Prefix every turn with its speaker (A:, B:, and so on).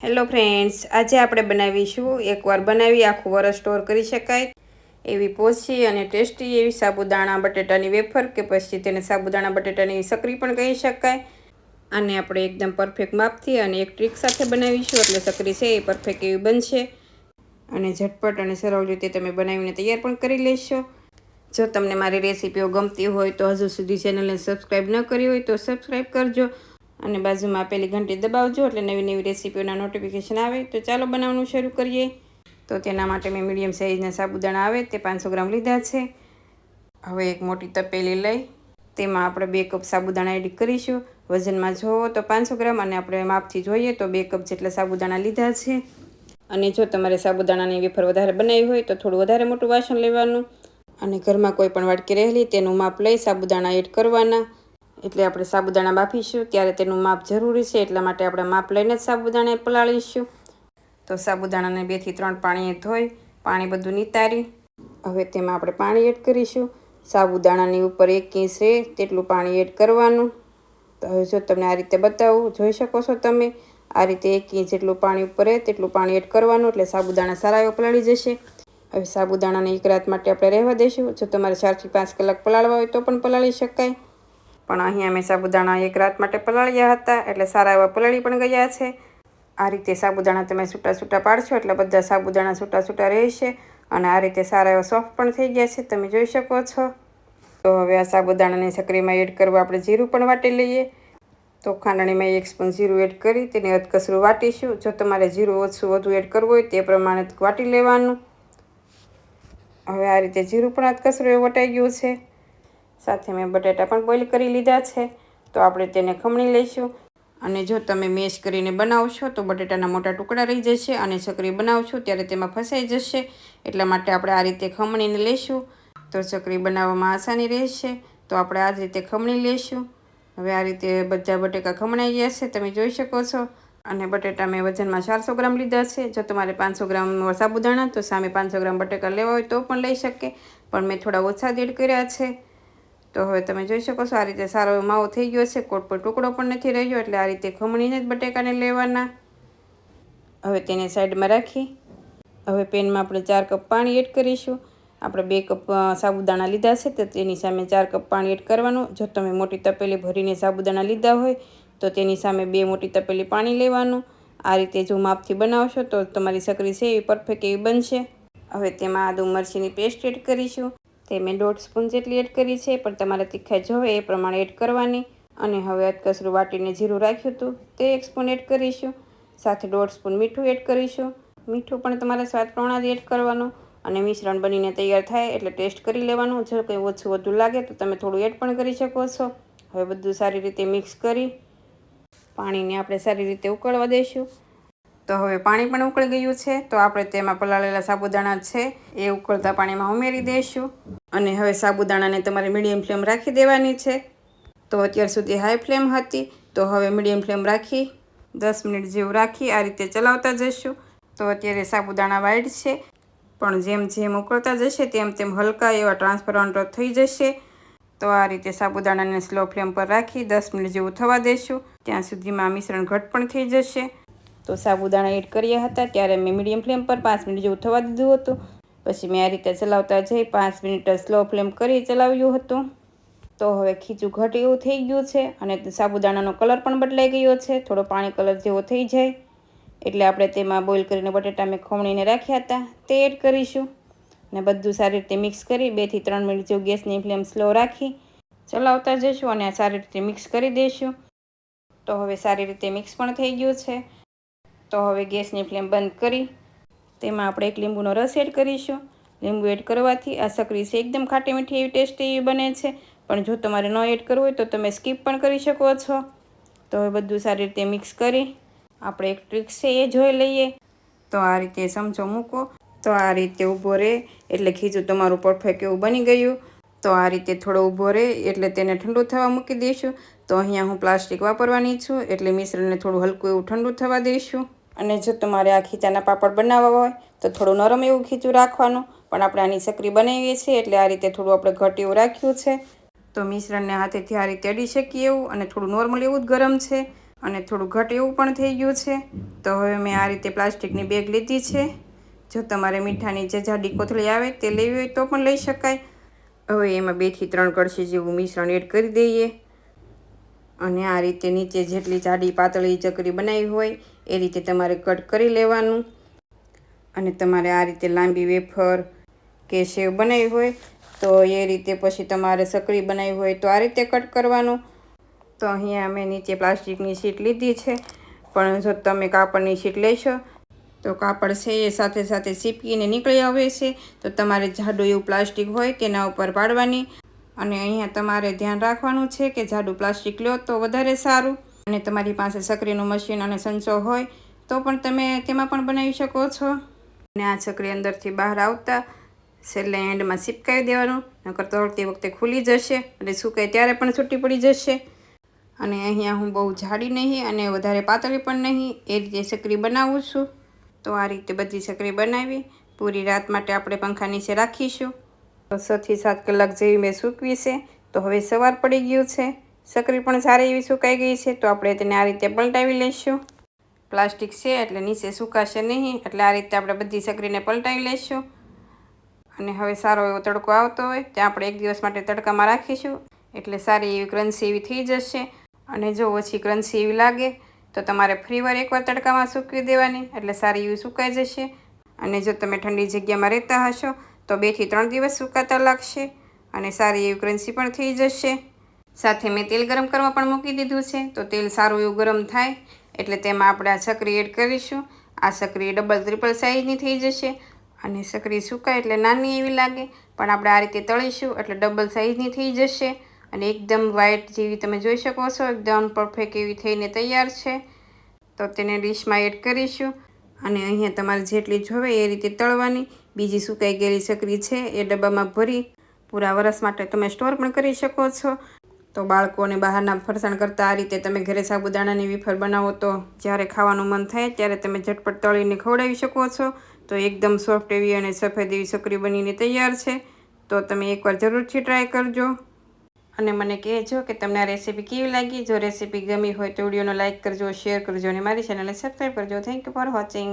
A: Hello friends, આજે આપણે બનાવીશું એકવાર બનાવી આખું વરસ સ્ટોર કરી શકાય એવી પોચી અને ટેસ્ટી એવી સાબુદાણા બટેટાની વેફર કે પછી તેને સાબુદાણા બટેટાની સકરી પણ કહી શકાય. આને આપણે એકદમ પરફેક્ટ માપથી અને એક ટ્રીક સાથે બનાવીશું એટલે સકરી છે એ પરફેક્ટ એવી બનશે અને ઝટપટ અને સરળ રીતે તમે બનાવીને તૈયાર પણ કરી લેશો. જો તમને મારી રેસીપીઓ ગમતી હોય તો હજુ સુધી ચેનલને સબસ્ક્રાઈબ ન કરી હોય તો સબસ્ક્રાઈબ કરજો અને બાજુમાં આપેલી ઘંટી દબાવજો એટલે નવી નવી રેસીપીઓના નોટિફિકેશન આવે. તો ચાલો બનાવવાનું શરૂ કરીએ. તો તેના માટે મેં મીડિયમ સાઇઝના સાબુદાણા આવે તે 500 ગ્રામ લીધા છે. હવે એક મોટી તપેલી લઈ તેમાં આપણે 2 કપ સાબુદાણા એડ કરીશું. વજનમાં જોવો તો 500 ગ્રામ અને આપણે માપથી જોઈએ તો 2 કપ જેટલા સાબુદાણા લીધા છે. અને જો તમારે સાબુદાણાની વેફર વધારે બનાવી હોય તો થોડું વધારે મોટું વાસણ લેવાનું અને ઘરમાં કોઈ પણ વાટકી રહેલી તેનું માપ લઈ સાબુદાણા એડ કરવાના. એટલે આપણે સાબુદાણા બાફીશું ત્યારે તેનું માપ જરૂરી છે, એટલા માટે આપણે માપ લઈને જ સાબુદાણા પલાળીશું. તો સાબુદાણાને 2 થી 3 પાણીએ ધોઈ પાણી બધું નિતારી હવે તેમાં આપણે પાણી એડ કરીશું. સાબુદાણાની ઉપર 1 ઇંચ રહે તેટલું પાણી એડ કરવાનું. તો હવે જો તમને આ રીતે બતાવું, જોઈ શકો છો તમે આ રીતે 1 ઇંચ જેટલું પાણી ઉપર રહે તેટલું પાણી એડ કરવાનું એટલે સાબુદાણા સારા એવા પલાળી જશે. હવે સાબુદાણાને 1 રાત માટે આપણે રહેવા દઈશું. જો તમારે 4 થી 5 કલાક પલાળવા હોય તો પણ પલાળી શકાય, પણ અહીંયા મેં સાબુદાણા 1 રાત માટે પલાળ્યા હતા એટલે સારા એવા પલાળી પણ ગયા છે. આ રીતે સાબુદાણા તમે છૂટા છૂટા પાડશો એટલે બધા સાબુદાણા છૂટા છૂટા રહેશે અને આ રીતે સારા એવા સોફ્ટ પણ થઈ ગયા છે, તમે જોઈ શકો છો. તો હવે આ સાબુદાણાની સકરીમાં એડ કરવા આપણે જીરું પણ વાટી લઈએ. તો ખાંડણીમાં 1 સ્પૂન જીરું એડ કરી તેને અધકચરું વાટીશું. જો તમારે જીરું ઓછું વધુ એડ કરવું હોય તે પ્રમાણે વાટી લેવાનું. હવે આ રીતે જીરું પણ અધકચરું એવું વટાઈ ગયું છે. સાથે મેં બટાટા પણ બોઇલ કરી લીધા છે. તો આપણે તેને ખમણી લઈશું. અને જો તમે મેશ કરીને બનાવશો તો બટાટાના મોટા ટુકડા રહી જશે અને સકરી બનાવશો ત્યારે તેમાં ફસાઈ જશે. એટલા માટે આપણે આ રીતે ખમણીને લઈશું તો સકરી બનાવવામાં આસાની રહેશે. તો આપણે આ જ રીતે ખમણી લઈશું. હવે આ રીતે બધા બટેકા ખમણાઈ ગયા છે, તમે જોઈ શકો છો. અને બટેટા મેં વજનમાં 400 ગ્રામ લીધા છે. જો તમારે 500 ગ્રામ સાબુદાણા તો સામે 500 ગ્રામ બટેકા લેવા હોય તો પણ લઈ શકે, પણ મેં થોડા ઓછા એડ કર્યા છે. તો હવે તમે જોઈ શકો છો આ રીતે સારો માવો થઈ ગયો છે, કોઈ પણ ટુકડો પણ નથી રહ્યો. એટલે આ રીતે ખમણીને જ બટેકાને લેવાના. હવે તેને સાઈડમાં રાખી હવે પેનમાં આપણે 4 કપ પાણી એડ કરીશું. આપણે 2 કપ સાબુદાણા લીધા છે તો તેની સામે 4 કપ પાણી એડ કરવાનું. જો તમે મોટી તપેલી ભરીને સાબુદાણા લીધા હોય તો તેની સામે 2 મોટી તપેલી પાણી લેવાનું. આ રીતે જો માપથી બનાવશો તો તમારી સકરી છે એ પરફેક્ટ એવી બનશે. હવે તેમાં આદુ મરચીની પેસ્ટ એડ કરીશું. તે મેં 1.5 સ્પૂન જેટલી એડ કરી છે, પણ તમારે તીખાઈ જોવે એ પ્રમાણે એડ કરવાની. અને હવે અધકચરું વાટીને જીરું રાખ્યું હતું તે 1 સ્પૂન એડ કરીશું. સાથે 1.5 સ્પૂન મીઠું એડ કરીશું. મીઠું પણ તમારે સ્વાદ પ્રમાણે જ એડ કરવાનું. અને મિશ્રણ બનીને તૈયાર થાય એટલે ટેસ્ટ કરી લેવાનું. જો કંઈ ઓછું વધુ લાગે તો તમે થોડું એડ પણ કરી શકો છો. હવે બધું સારી રીતે મિક્સ કરી પાણીને આપણે સારી રીતે ઉકળવા દઈશું. તો હવે પાણી પણ ઉકળી ગયું છે. તો આપણે તેમાં પલાળેલા સાબુદાણા છે એ ઉકળતા પાણીમાં ઉમેરી દઈશું. અને હવે સાબુદાણાને તમારે મીડિયમ ફ્લેમ રાખી દેવાની છે. તો અત્યાર સુધી હાઈ ફ્લેમ હતી, તો હવે મીડિયમ ફ્લેમ રાખી 10 મિનિટ જેવું રાખી આ રીતે ચલાવતા જઈશું. તો અત્યારે સાબુદાણા વાઈટ છે, પણ જેમ જેમ ઉકળતા જશે તેમ તેમ હલકા એવા ટ્રાન્સપરન્ટ થઈ જશે. તો આ રીતે સાબુદાણાને સ્લો ફ્લેમ પર રાખી 10 મિનિટ જેવું થવા દઈશું. ત્યાં સુધીમાં મિશ્રણ ઘટ પણ થઈ જશે. તો સાબુદાણા એડ કર્યા હતા ત્યારે મેં મીડિયમ ફ્લેમ પર 5 મિનિટ જેવું થવા દીધું હતું. પછી મેં આ રીતે ચલાવતા જઈ 5 મિનિટ સ્લો ફ્લેમ કરી ચલાવ્યું હતું. તો હવે ખીચું ઘટ એવું થઈ ગયું છે અને સાબુદાણાનો કલર પણ બદલાઈ ગયો છે. થોડો પાણી કલર જેવો થઈ જાય એટલે આપણે તેમાં બોઇલ કરીને બટેટા મેં ખમણીને રાખ્યા હતા તે એડ કરીશું. અને બધું સારી રીતે મિક્સ કરી 2 થી 3 મિનિટ જેવું ગેસની ફ્લેમ સ્લો રાખી ચલાવતા જઈશું અને સારી રીતે મિક્સ કરી દઈશું. તો હવે સારી રીતે મિક્સ પણ થઈ ગયું છે. તો હવે ગેસની ફ્લેમ બંધ કરી તેમાં આપણે 1 લીંબુનો રસ એડ કરીશું. લીંબુ એડ કરવાથી આ સકરી છે એકદમ ખાટી મીઠી એવી ટેસ્ટી એવી બને છે. પણ જો તમારે ન એડ કરવું હોય તો તમે સ્કીપ પણ કરી શકો છો. તો હવે બધું સારી રીતે મિક્સ કરી આપણે એક ટ્રીક છે એ જોઈ લઈએ. તો આ રીતે ચમચો મૂકો તો આ રીતે ઊભો રહે એટલે ખીચું તમારું પરફેક્ટ એવું બની ગયું. તો આ રીતે થોડો ઊભો રહે એટલે તેને ઠંડુ થવા મૂકી દઈશું. તો અહીંયા હું પ્લાસ્ટિક વાપરવાની છું એટલે મિશ્રણને થોડું હલકું એવું ઠંડુ થવા દઈશું. અને જો તમારે આ ખીચાના પાપડ બનાવવા હોય તો થોડું નરમ એવું ખીચું રાખવાનું. પણ આપણે આની સકરી બનાવીએ છીએ એટલે આ રીતે થોડું આપણે ઘટ એવું રાખ્યું છે. તો મિશ્રણને હાથેથી આ રીતે અડી શકીએ એવું અને થોડું નોર્મલ એવું જ ગરમ છે. અને થોડું ઘટ એવું પણ થઈ ગયું છે. તો હવે મેં આ રીતે પ્લાસ્ટિકની બેગ લીધી છે. જો તમારે મીઠાની જે જાડી કોથળી આવે તે લેવી હોય તો પણ લઈ શકાય. હવે એમાં 2 થી 3 કળશી જેવું મિશ્રણ એડ કરી દઈએ અને આ રીતે નીચે જેટલી જાડી પાતળી ચકરી બનાવી હોય એ રીતે તમારે કટ કરી લેવાનું. અને તમારે આ રીતે લાંબી વેફર કે સેવ બનાવી હોય તો એ રીતે પછી તમારે સકરી બનાવી હોય તો આ રીતે કટ કરવાનું. તો અહીંયા મેં નીચે પ્લાસ્ટિકની શીટ લીધી છે, પણ જો તમે કાપડની શીટ લેશો તો કાપડ છે એ સાથે સાથે ચીપકીને નીકળી આવે છે. તો તમારે જાડું એવું પ્લાસ્ટિક હોય તેના ઉપર પાડવાની. અને અહીંયા તમારે ધ્યાન રાખવાનું છે કે જાડું પ્લાસ્ટિક લો તો વધારે સારું. અને તમારી પાસે સકરીનું મશીન અને સંચો હોય તો પણ તમે તેમાં પણ બનાવી શકો છો. અને આ સકરી અંદરથી બહાર આવતા છેલ્લે એન્ડમાં ચીપકાવી દેવાનું, નકર તળતી વખતે ખુલી જશે અને સુકાય ત્યારે પણ છૂટી પડી જશે. અને અહીંયા હું બહુ જાડી નહીં અને વધારે પાતળી પણ નહીં, એ રીતે સકરી બનાવું છું. તો આ રીતે બધી સકરી બનાવી પૂરી રાત માટે આપણે પંખા નીચે રાખીશું. તો 6 થી 7 કલાક જેવી મેં સૂકવી છે. તો હવે સવાર પડી ગયું છે, સકરી પણ સારી એવી સુકાઈ ગઈ છે. તો આપણે તેને આ રીતે પલટાવી લઈશું. પ્લાસ્ટિક છે એટલે નીચે સુકાશે નહીં, એટલે આ રીતે આપણે બધી સકરીને પલટાવી લઈશું. અને હવે સારો એવો તડકો આવતો હોય ત્યાં આપણે 1 દિવસ માટે તડકામાં રાખીશું, એટલે સારી એવી ક્રન્ચી એવી થઈ જશે. અને જો ઓછી ક્રન્ચી એવી લાગે તો તમારે ફરીવાર એકવાર તડકામાં સૂકવી દેવાની, એટલે સારી એવી સુકાઈ જશે. અને જો તમે ઠંડી જગ્યામાં રહેતા હશો તો 2 થી 3 દિવસ સુકાતા લાગશે અને સારી એવી ક્રન્ચી પણ થઈ જશે. સાથે મેં તેલ ગરમ કરવા પણ મૂકી દીધું છે. તો તેલ સારું એવું ગરમ થાય એટલે તેમાં આપણે આ સકરી એડ કરીશું. આ સકરી ડબલ ટ્રિપલ સાઇઝની થઈ જશે. અને સકરી સુકાય એટલે નાની એવી લાગે, પણ આપણે આ રીતે તળીશું એટલે ડબલ સાઇઝની થઈ જશે. અને એકદમ વ્હાઈટ જેવી તમે જોઈ શકો છો, એકદમ પરફેક્ટ એવી થઈને તૈયાર છે. તો તેને ડીશમાં એડ કરીશું. અને અહીંયા તમારે જેટલી જોવે એ રીતે તળવાની. બીજી સુકાઈ ગયેલી સકરી છે એ ડબ્બામાં ભરી પૂરા વરસ માટે તમે સ્ટોર પણ કરી શકો છો. તો બાળકોને બહારના ફરસાણ કરતાં આ રીતે તમે ઘરે સાબુદાણાની વેફર બનાવો તો જ્યારે ખાવાનું મન થાય ત્યારે તમે ઝટપટ તળીને ખવડાવી શકો છો. તો એકદમ સોફ્ટ એવી અને સફેદ એવી સકરી બનીને તૈયાર છે. તો તમે એકવાર જરૂરથી ટ્રાય કરજો. અને મને કહેજો કે તમને આ રેસીપી કેવી લાગી. જો રેસીપી ગમી હોય તો વિડીયોને લાઇક કરજો, શેર કરજો અને મારી ચેનલને સબસ્ક્રાઈબ કરજો. Thank you for watching.